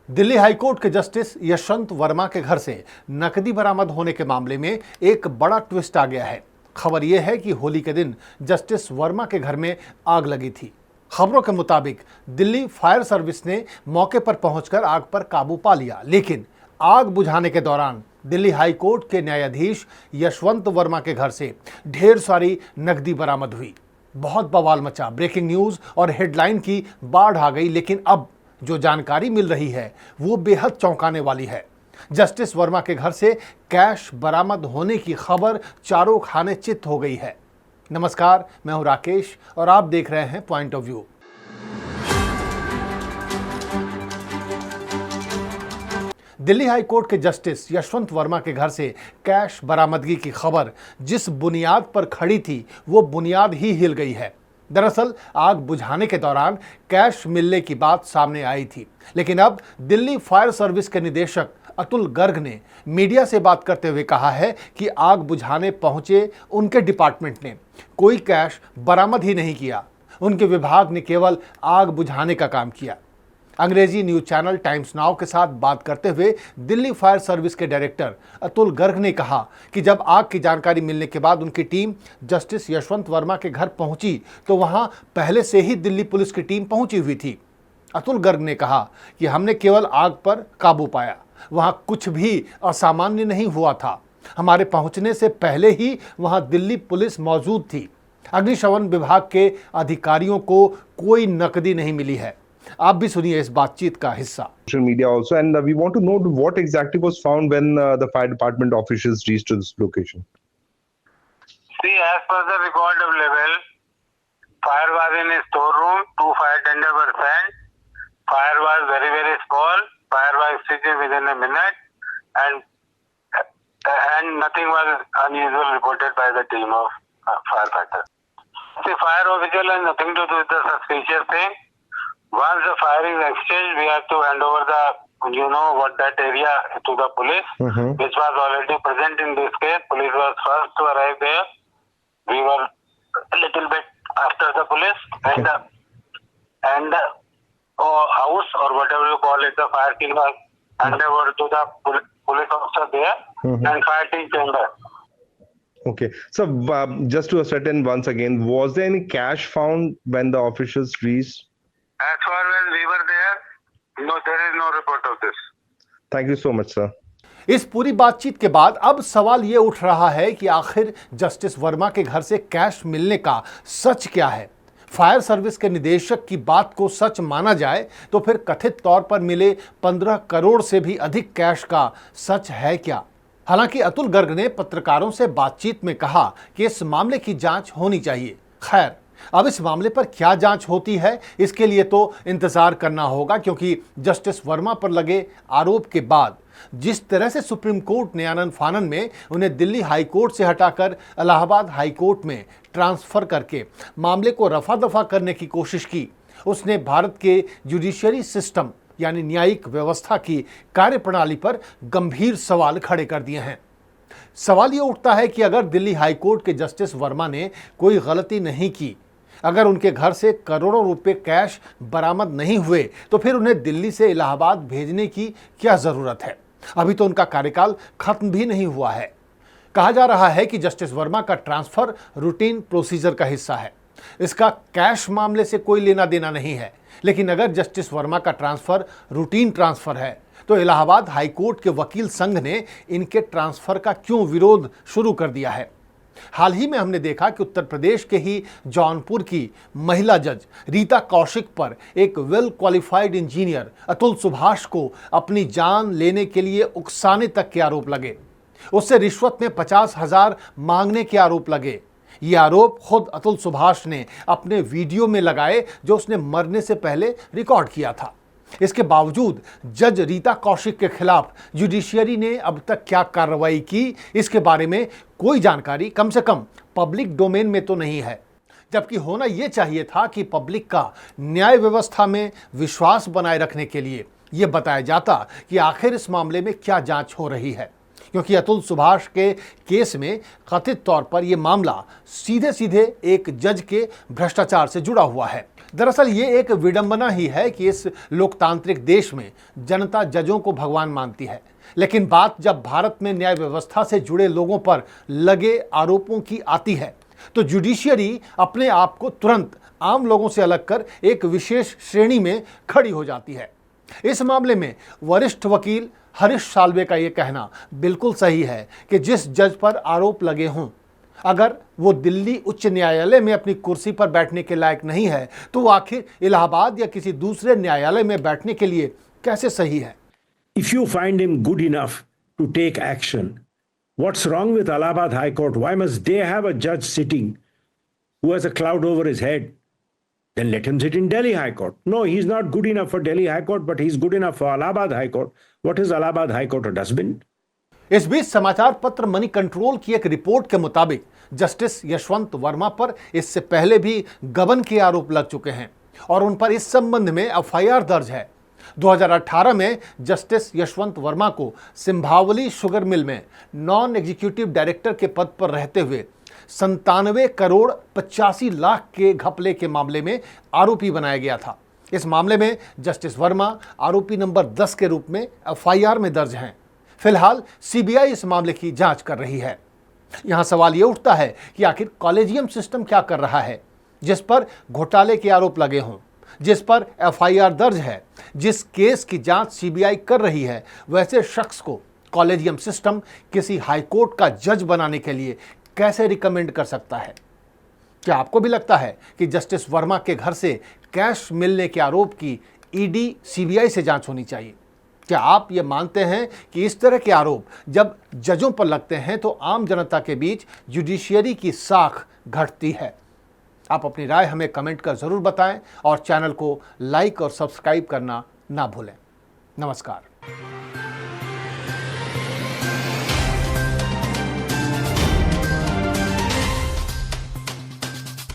Delhi high court के justice Yashwant Verma के घर से नकदी बरामद होने के मामले में एक बड़ा ट्विस्ट आ गया है। खबर यह है कि होली के दिन जस्टिस वर्मा के घर में आग लगी थी। खबरों के मुताबिक दिल्ली फायर सर्विस ने मौके पर पहुंचकर आग पर काबू पा लिया, लेकिन आग बुझाने के दौरान दिल्ली हाईकोर्ट के न्यायाधीश यशवंत वर्मा के घर से ढेर सारी नकदी बरामद हुई। बहुत बवाल मचा, ब्रेकिंग न्यूज और हेडलाइन की बाढ़ आ गई। लेकिन अब जो जानकारी मिल रही है वो बेहद चौंकाने वाली है। जस्टिस वर्मा के घर से कैश बरामद होने की खबर चारों खाने चित्त हो गई है। नमस्कार, मैं हूं राकेश और आप देख रहे हैं point of view. Delhi high court के जस्टिस यशवंत वर्मा के घर से कैश बरामदगी की खबर जिस बुनियाद पर खड़ी थी वो बुनियाद ही हिल गई है। दरअसल आग बुझाने के दौरान कैश मिलने की बात सामने आई थी, लेकिन अब दिल्ली फायर सर्विस के निदेशक अतुल गर्ग ने मीडिया से बात करते हुए कहा है कि आग बुझाने पहुंचे उनके डिपार्टमेंट ने कोई कैश बरामद ही नहीं किया। उनके विभाग ने केवल आग बुझाने का काम किया। अंग्रेजी न्यूज चैनल टाइम्स नाउ के साथ बात करते हुए दिल्ली फायर सर्विस के डायरेक्टर अतुल गर्ग ने कहा कि जब आग की जानकारी मिलने के बाद उनकी टीम जस्टिस यशवंत वर्मा के घर पहुंची तो वहां पहले से ही दिल्ली पुलिस की टीम पहुंची हुई थी। अतुल गर्ग ने कहा कि हमने केवल आग पर काबू पाया, वहां कुछ भी असामान्य नहीं हुआ था। हमारे पहुंचने से पहले ही वहां दिल्ली पुलिस मौजूद थी। अग्निशमन विभाग के अधिकारियों को कोई नकदी नहीं मिली है। आप भी सुनिए इस बातचीत का हिस्सा। Social media also, and we want to know what exactly was found when the fire department officials reached to this location. See, as per the record available, fire was in a storeroom. 2 fire tenders were sent. Fire was very, very small. Fire was extinguished within a minute, and nothing was unusual reported by the team of firefighters. See, fire official has nothing to do with the suspicious thing. Once the fire is exchanged, we have to hand over that area to the police, which was already present in this case. Police was first to arrive there. We were a little bit after the police, and the house or whatever you call it, the fire team was handed over to the police officer there and fire team chamber. Okay, so just to ascertain once again, was there any cash found when the officials reached? As far as we were there, no, there is no report of this. Thank you so much, sir. इस पूरी बातचीत के बाद अब सवाल ये उठ रहा है कि आखिर जस्टिस वर्मा के घर से कैश मिलने का सच क्या है। फायर सर्विस के निदेशक की बात को सच माना जाए तो फिर कथित तौर पर मिले 15 करोड़ से भी अधिक कैश का सच है क्या। हालांकि अतुल गर्ग ने पत्रकारों से बातचीत में कहा कि इस मामले की जांच होनी चाहिए। खैर, अब इस मामले पर क्या जांच होती है इसके लिए तो इंतजार करना होगा, क्योंकि जस्टिस वर्मा पर लगे आरोप के बाद जिस तरह से सुप्रीम कोर्ट ने आनन फानन में उन्हें दिल्ली हाई कोर्ट से हटाकर इलाहाबाद हाई कोर्ट में ट्रांसफर करके मामले को रफा दफा करने की कोशिश की, उसने भारत के जुडिशियरी सिस्टम यानी न्यायिक व्यवस्था की कार्यप्रणाली पर गंभीर सवाल खड़े कर दिए हैं। सवाल ये उठता है कि अगर दिल्ली हाई कोर्ट के जस्टिस वर्मा ने कोई गलती नहीं की, अगर उनके घर से करोड़ों रुपए कैश बरामद नहीं हुए, तो फिर उन्हें दिल्ली से इलाहाबाद भेजने की क्या जरूरत है। अभी तो उनका कार्यकाल खत्म भी नहीं हुआ है। कहा जा रहा है कि जस्टिस वर्मा का ट्रांसफर रूटीन प्रोसीजर का हिस्सा है। इसका कैश मामले से कोई लेना देना नहीं है। लेकिन अगर जस्टिस वर्मा का ट्रांसफर रूटीन ट्रांसफर है तो इलाहाबाद हाईकोर्ट के वकील संघ ने इनके ट्रांसफर का क्यों विरोध शुरू कर दिया है। हाल ही में हमने देखा कि उत्तर प्रदेश के ही जौनपुर की महिला जज रीता कौशिक पर एक well qualified engineer Atul Subhash को अपनी जान लेने के लिए उकसाने तक के आरोप लगे। उससे रिश्वत में 50,000 मांगने के आरोप लगे। ये आरोप खुद अतुल सुभाष ने अपने वीडियो में लगाए जो उसने मरने से पहले रिकॉर्ड किया था। इसके बावजूद जज रीता कौशिक के खिलाफ जुडिशियरी ने अब तक क्या कार्रवाई की, इसके बारे में कोई जानकारी कम से कम पब्लिक डोमेन में तो नहीं है। जबकि होना यह चाहिए था कि पब्लिक का न्याय व्यवस्था में विश्वास बनाए रखने के लिए यह बताया जाता कि आखिर इस मामले में क्या जांच हो रही है, क्योंकि अतुल सुभाष के केस में कथित तौर पर यह मामला सीधे सीधे एक जज के भ्रष्टाचार से जुड़ा हुआ है। दरअसल ये एक विडंबना ही है कि इस लोकतांत्रिक देश में जनता जजों को भगवान मानती है, लेकिन बात जब भारत में न्याय व्यवस्था से जुड़े लोगों पर लगे आरोपों की आती है तो जुडिशियरी अपने आप को तुरंत आम लोगों से अलग कर एक विशेष श्रेणी में खड़ी हो जाती है। इस मामले में वरिष्ठ वकील हरीश साल्वे का यह कहना बिल्कुल सही है कि जिस जज पर आरोप लगे हों, अगर वो दिल्ली उच्च न्यायालय में अपनी कुर्सी पर बैठने के लायक नहीं है तो वो आखिर इलाहाबाद या किसी दूसरे न्यायालय में बैठने के लिए कैसे सही है। If you find him good enough to take action, what's wrong with Allahabad High Court? Why must they have a judge sitting who has a cloud over his head? Then let him sit in Delhi High Court. No, he's not good enough for Delhi High Court, but he's good enough for Allahabad High Court. What is Allahabad High Court, a dustbin? इस बीच समाचार पत्र money control की एक report के मुताबिक justice Yashwant Verma पर इससे पहले भी गबन के आरोप लग चुके हैं और उन पर इस संबंध में एफआईआर दर्ज है। 2018 में जस्टिस यशवंत वर्मा को सिंभावली शुगर मिल में नॉन एग्जीक्यूटिव डायरेक्टर के पद पर रहते हुए 97 करोड़ 85 लाख के घपले के मामले में आरोपी बनाया गया था। इस मामले में जस्टिस वर्मा आरोपी नंबर 10 के रूप में एफआईआर में दर्ज हैं। फिलहाल सीबीआई इस मामले की जांच कर रही है। यहां सवाल यह उठता है कि आखिर कॉलेजियम सिस्टम क्या कर रहा है जिस पर घोटाले के आरोप लगे हों, जिस पर एफआईआर दर्ज है, जिस केस की जांच सीबीआई कर रही है, वैसे शख्स को कॉलेजियम सिस्टम किसी हाईकोर्ट का जज बनाने के लिए कैसे रिकमेंड कर सकता है। क्या आपको भी लगता है कि जस्टिस वर्मा के घर से कैश मिलने के आरोप की ईडी सीबीआई से जांच होनी चाहिए? क्या आप ये मानते हैं कि इस तरह के आरोप जब जजों पर लगते हैं तो आम जनता के बीच जुडिशियरी की साख घटती है? आप अपनी राय हमें कमेंट कर जरूर बताएं और चैनल को लाइक और सब्सक्राइब करना ना भूलें। नमस्कार।